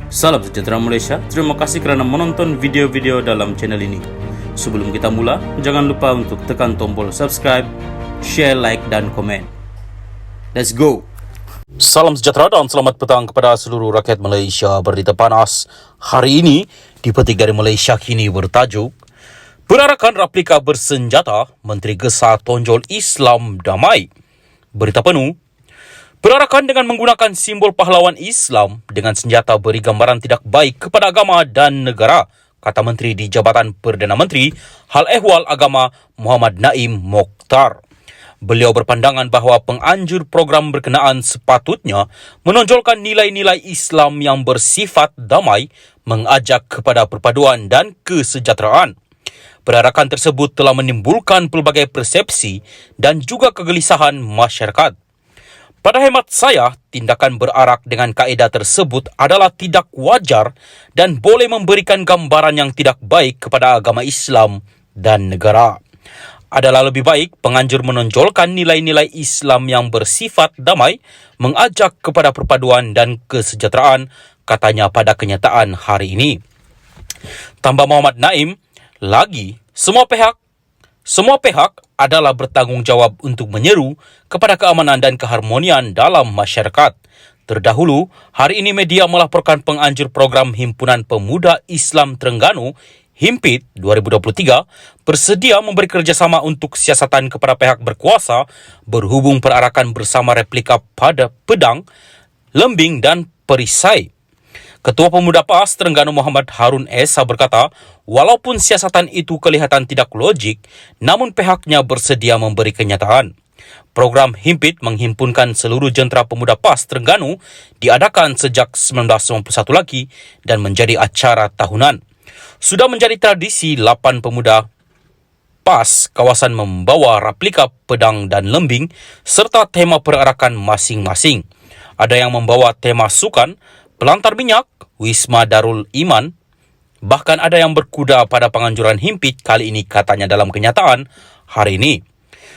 Salam sejahtera Malaysia, terima kasih kerana menonton video-video dalam channel ini. Sebelum kita mula, jangan lupa untuk tekan tombol subscribe, share, like dan komen. Let's go! Salam sejahtera dan selamat petang kepada seluruh rakyat Malaysia. Berita panas hari ini dipetik dari Malaysia Kini bertajuk Perarakan replika bersenjata, Menteri Gesar tonjol Islam damai. Berita penuh, perarakan dengan menggunakan simbol pahlawan Islam dengan senjata beri gambaran tidak baik kepada agama dan negara, kata Menteri di Jabatan Perdana Menteri Hal Ehwal Agama Muhammad Naim Mokhtar. Beliau berpandangan bahawa penganjur program berkenaan sepatutnya menonjolkan nilai-nilai Islam yang bersifat damai, mengajak kepada perpaduan dan kesejahteraan. Perarakan tersebut telah menimbulkan pelbagai persepsi dan juga kegelisahan masyarakat. Pada hemat saya, tindakan berarak dengan kaedah tersebut adalah tidak wajar dan boleh memberikan gambaran yang tidak baik kepada agama Islam dan negara. Adalah lebih baik penganjur menonjolkan nilai-nilai Islam yang bersifat damai, mengajak kepada perpaduan dan kesejahteraan, katanya pada kenyataan hari ini. Tambah Muhammad Naim, lagi, semua pihak adalah bertanggungjawab untuk menyeru kepada keamanan dan keharmonian dalam masyarakat. Terdahulu, hari ini media melaporkan penganjur program Himpunan Pemuda Islam Terengganu HIMPIT 2023 bersedia memberi kerjasama untuk siasatan kepada pihak berkuasa berhubung perarakan bersama replika pada pedang, lembing dan perisai. Ketua Pemuda PAS Terengganu Muhammad Harun Esa berkata, walaupun siasatan itu kelihatan tidak logik, namun pihaknya bersedia memberi kenyataan. Program HIMPIT menghimpunkan seluruh jentera pemuda PAS Terengganu diadakan sejak 1991 lagi dan menjadi acara tahunan. Sudah menjadi tradisi 8 pemuda PAS kawasan membawa replika pedang dan lembing serta tema perarakan masing-masing. Ada yang membawa tema sukan, pelantar minyak, Wisma Darul Iman, bahkan ada yang berkuda pada penganjuran HIMPIT kali ini, katanya dalam kenyataan hari ini.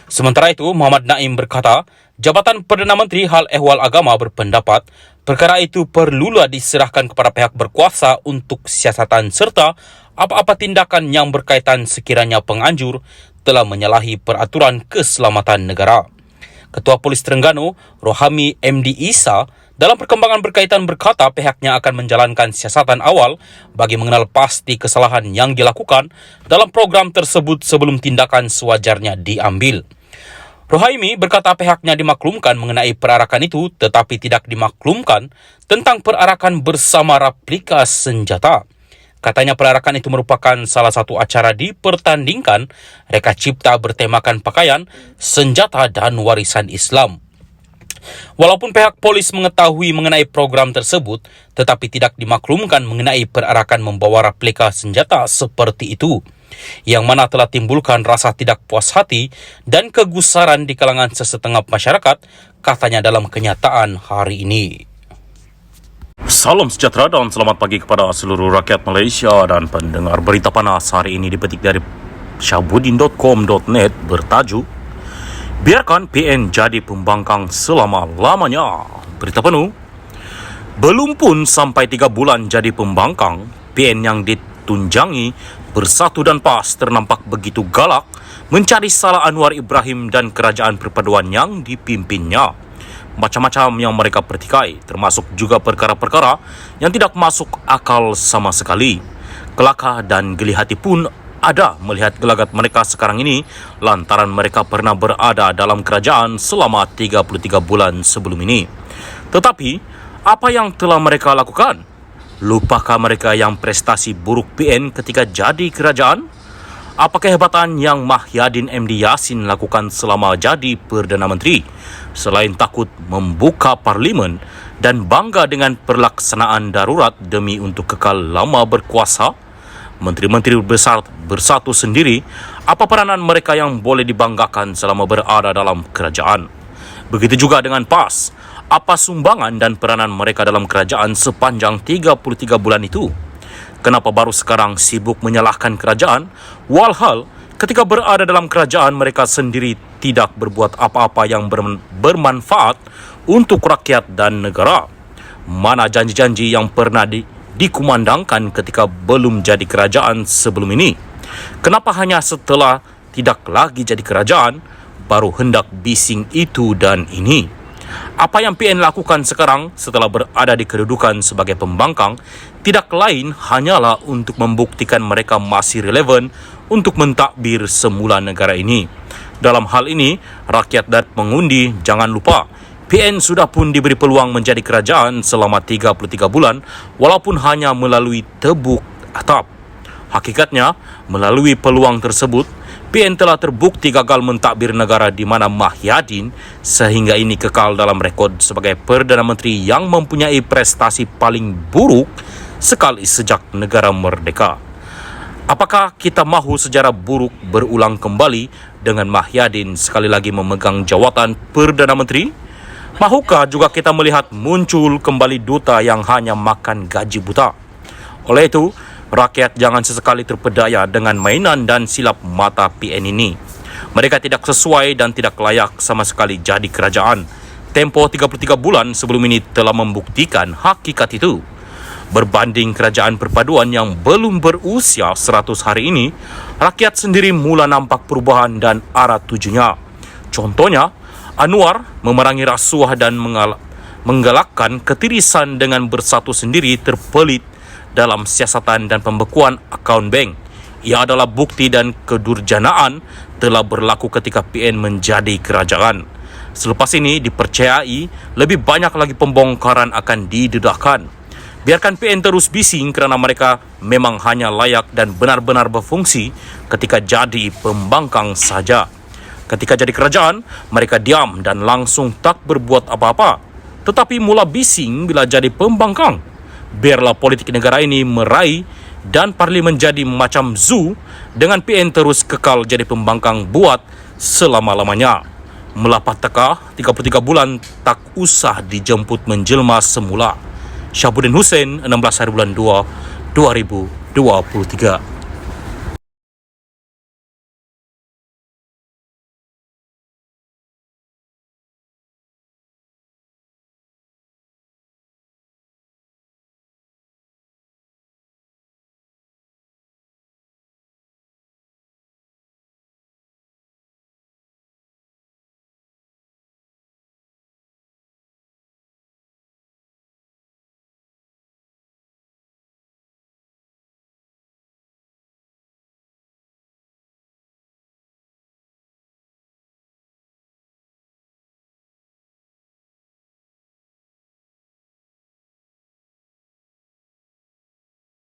Sementara itu, Muhammad Naim berkata, Jabatan Perdana Menteri Hal Ehwal Agama berpendapat perkara itu perlulah diserahkan kepada pihak berkuasa untuk siasatan serta apa-apa tindakan yang berkaitan sekiranya penganjur telah menyalahi peraturan keselamatan negara. Ketua Polis Terengganu, Rohami MD Isa, dalam perkembangan berkaitan berkata pihaknya akan menjalankan siasatan awal bagi mengenal pasti kesalahan yang dilakukan dalam program tersebut sebelum tindakan sewajarnya diambil. Rohaimi berkata pihaknya dimaklumkan mengenai perarakan itu tetapi tidak dimaklumkan tentang perarakan bersama replika senjata. Katanya perarakan itu merupakan salah satu acara dipertandingkan reka cipta bertemakan pakaian, senjata dan warisan Islam. Walaupun pihak polis mengetahui mengenai program tersebut, tetapi tidak dimaklumkan mengenai perarakan membawa replika senjata seperti itu, yang mana telah timbulkan rasa tidak puas hati dan kegusaran di kalangan sesetengah masyarakat, katanya dalam kenyataan hari ini. Salam sejahtera dan selamat pagi kepada seluruh rakyat Malaysia dan pendengar berita panas hari ini dipetik dari syahbudin.com.net bertajuk Biarkan PN jadi pembangkang selama-lamanya. Berita penuh, belum pun sampai 3 bulan jadi pembangkang, PN yang ditunjangi Bersatu dan PAS ternampak begitu galak mencari salah Anwar Ibrahim dan kerajaan perpaduan yang dipimpinnya. Macam-macam yang mereka pertikai, termasuk juga perkara-perkara yang tidak masuk akal sama sekali. Kelakar dan geli hati pun ada melihat gelagat mereka sekarang ini lantaran mereka pernah berada dalam kerajaan selama 33 bulan sebelum ini. Tetapi, apa yang telah mereka lakukan? Lupakah mereka yang prestasi buruk PN ketika jadi kerajaan? Apa kehebatan yang Mahyadin MD Yassin lakukan selama jadi Perdana Menteri? Selain takut membuka parlimen dan bangga dengan pelaksanaan darurat demi untuk kekal lama berkuasa, Menteri-menteri besar bersatu sendiri, apa peranan mereka yang boleh dibanggakan selama berada dalam kerajaan? Begitu juga dengan PAS, apa sumbangan dan peranan mereka dalam kerajaan sepanjang 33 bulan itu? Kenapa baru sekarang sibuk menyalahkan kerajaan, walhal ketika berada dalam kerajaan mereka sendiri tidak berbuat apa-apa yang bermanfaat untuk rakyat dan negara? Mana janji-janji yang pernah dikumandangkan ketika belum jadi kerajaan sebelum ini? Kenapa hanya setelah tidak lagi jadi kerajaan, baru hendak bising itu dan ini? Apa yang PN lakukan sekarang setelah berada di kedudukan sebagai pembangkang tidak lain hanyalah untuk membuktikan mereka masih relevan untuk mentakbir semula negara ini. Dalam hal ini, rakyat dan pengundi jangan lupa, PN sudah pun diberi peluang menjadi kerajaan selama 33 bulan walaupun hanya melalui tebuk atap. Hakikatnya, melalui peluang tersebut, PN telah terbukti gagal mentadbir negara di mana Mahyadin sehingga ini kekal dalam rekod sebagai Perdana Menteri yang mempunyai prestasi paling buruk sekali sejak negara merdeka. Apakah kita mahu sejarah buruk berulang kembali dengan Mahyadin sekali lagi memegang jawatan Perdana Menteri? Mahukah juga kita melihat muncul kembali duta yang hanya makan gaji buta? Oleh itu, rakyat jangan sesekali terpedaya dengan mainan dan silap mata PN ini. Mereka tidak sesuai dan tidak layak sama sekali jadi kerajaan. Tempo 33 bulan sebelum ini telah membuktikan hakikat itu. Berbanding kerajaan perpaduan yang belum berusia 100 hari ini, rakyat sendiri mula nampak perubahan dan arah tujunya. Contohnya, Anwar memerangi rasuah dan menggalakkan ketirisan dengan bersatu sendiri terpelit dalam siasatan dan pembekuan akaun bank. Ia adalah bukti dan kedurjanaan telah berlaku ketika PN menjadi kerajaan. Selepas ini dipercayai lebih banyak lagi pembongkaran akan didedahkan. Biarkan PN terus bising kerana mereka memang hanya layak dan benar-benar berfungsi ketika jadi pembangkang saja. Ketika jadi kerajaan, mereka diam dan langsung tak berbuat apa-apa. Tetapi mula bising bila jadi pembangkang. Biarlah politik negara ini meraih dan parlimen menjadi macam zoo dengan PN terus kekal jadi pembangkang buat selama-lamanya. Melapat teka 33 bulan tak usah dijemput menjelma semula. Syabuddin Hussein, 16 hari bulan 2, 2023.